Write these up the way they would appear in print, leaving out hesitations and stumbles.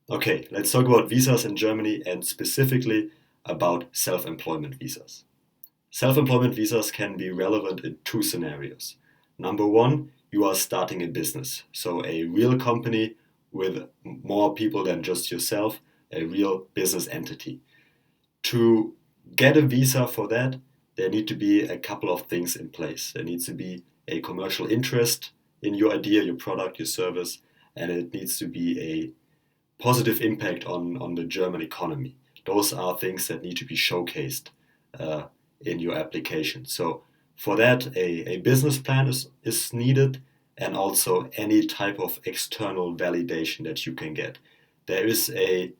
Okay, let's talk about visas in Germany and specifically about self-employment visas. Self-employment visas can be relevant in two scenarios. Number one, you are starting a business, so a real company with more people than just yourself, a real business entity. To get a visa for that, there need to be a couple of things in place. There needs to be a commercial interest in your idea, your product, your service, and it needs to be a positive impact on the German economy. Those are things that need to be showcased uh, in your application. So for that, a business plan is needed, and also any type of external validation that you can get. There is a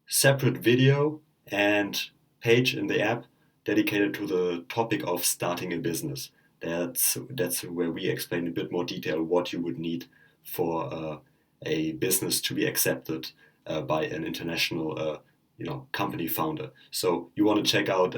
separate video and page in the app dedicated to the topic of starting a business. That's where we explain a bit more detail what you would need for a business to be accepted by an international company founder. So you want to check out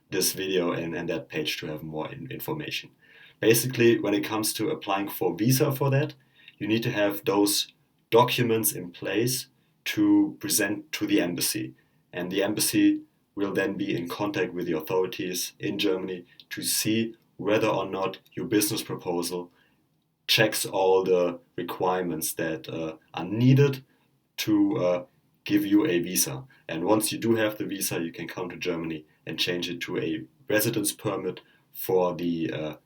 this video and that page to have more information. Basically, when it comes to applying for visa for that, you need to have those documents in place to present to the embassy. And the embassy will then be in contact with the authorities in Germany to see whether or not your business proposal checks all the requirements that are needed to give you a visa. And once you do have the visa, you can come to Germany and change it to a residence permit for the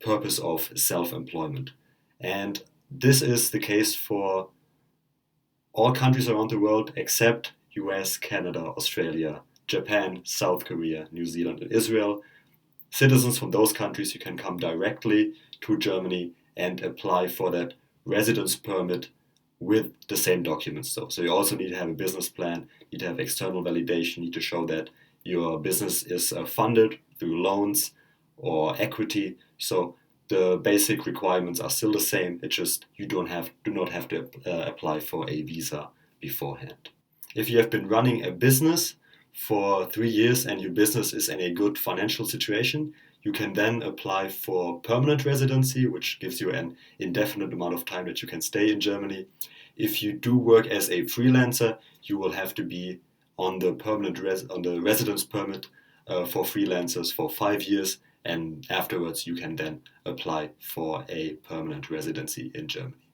purpose of self employment. And this is the case for all countries around the world except US, Canada, Australia, Japan, South Korea, New Zealand, and Israel. Citizens from those countries, you can come directly to Germany and apply for that residence permit with the same documents. So you also need to have a business plan, need to have external validation, need to show that your business is funded through loans or equity. So the basic requirements are still the same. It's just you do not have to apply for a visa beforehand. If you have been running a business for 3 years and your business is in a good financial situation, you can then apply for permanent residency, which gives you an indefinite amount of time that you can stay in Germany. If you do work as a freelancer, you will have to be on the on the residence permit for freelancers for 5 years, and afterwards you can then apply for a permanent residency in Germany.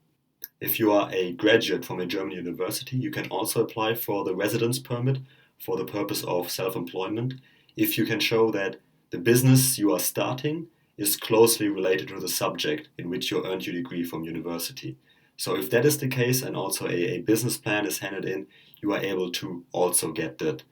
If you are a graduate from a German university, you can also apply for the residence permit for the purpose of self employment if you can show that the business you are starting is closely related to the subject in which you earned your degree from university. So, if that is the case and also a business plan is handed in, you are able to also get that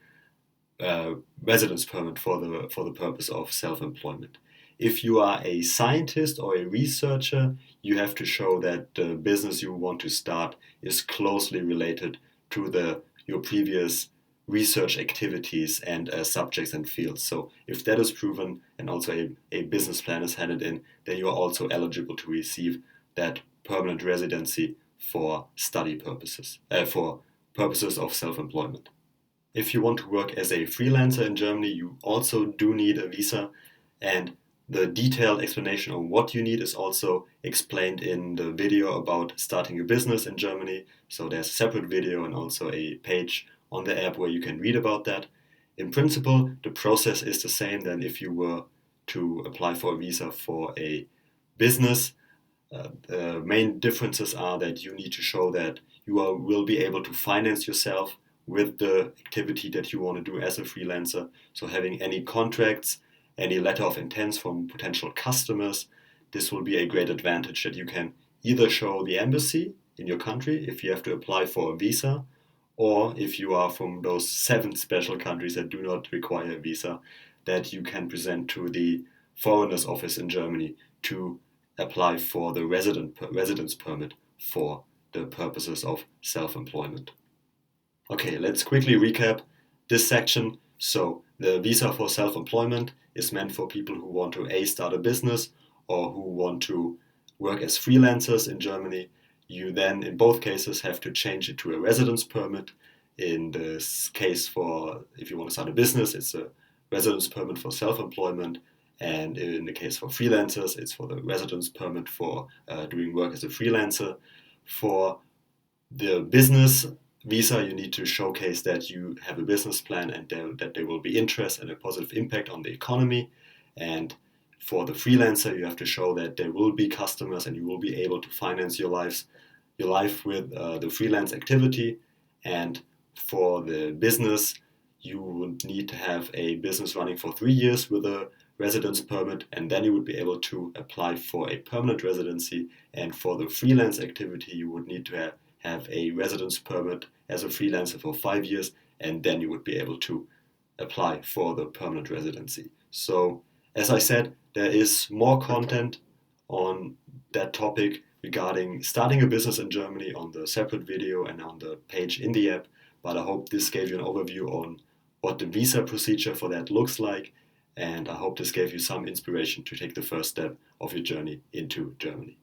residence permit for the purpose of self employment. If you are a scientist or a researcher, you have to show that the business you want to start is closely related to your previous research activities and subjects and fields. So if that is proven and also a business plan is handed in, then you are also eligible to receive that permanent residency for study purposes, for purposes of self-employment. If you want to work as a freelancer in Germany, you also do need a visa, and the detailed explanation of what you need is also explained in the video about starting a business in Germany. So there's a separate video and also a page on the app where you can read about that. In principle, the process is the same than if you were to apply for a visa for a business. The main differences are that you need to show that will be able to finance yourself with the activity that you want to do as a freelancer. So having any contracts, any letter of intents from potential customers, this will be a great advantage that you can either show the embassy in your country if you have to apply for a visa, or if you are from those 7 special countries that do not require a visa, that you can present to the foreigners office in Germany to apply for the residence permit for the purposes of self-employment. Okay, let's quickly recap this section. So the visa for self-employment is meant for people who want to start a business or who want to work as freelancers in Germany. You then, in both cases, have to change it to a residence permit. In this case, for if you want to start a business, it's a residence permit for self-employment. And in the case for freelancers, it's for the residence permit for doing work as a freelancer. For the business visa, you need to showcase that you have a business plan and that there will be interest and a positive impact on the economy. And for the freelancer, you have to show that there will be customers and you will be able to finance your life with the freelance activity. And for the business, you would need to have a business running for 3 years with a residence permit, and then you would be able to apply for a permanent residency. And for the freelance activity, you would need to have a residence permit as a freelancer for 5 years, and then you would be able to apply for the permanent residency. So, as I said, there is more content on that topic regarding starting a business in Germany on the separate video and on the page in the app. But I hope this gave you an overview on what the visa procedure for that looks like. And I hope this gave you some inspiration to take the first step of your journey into Germany.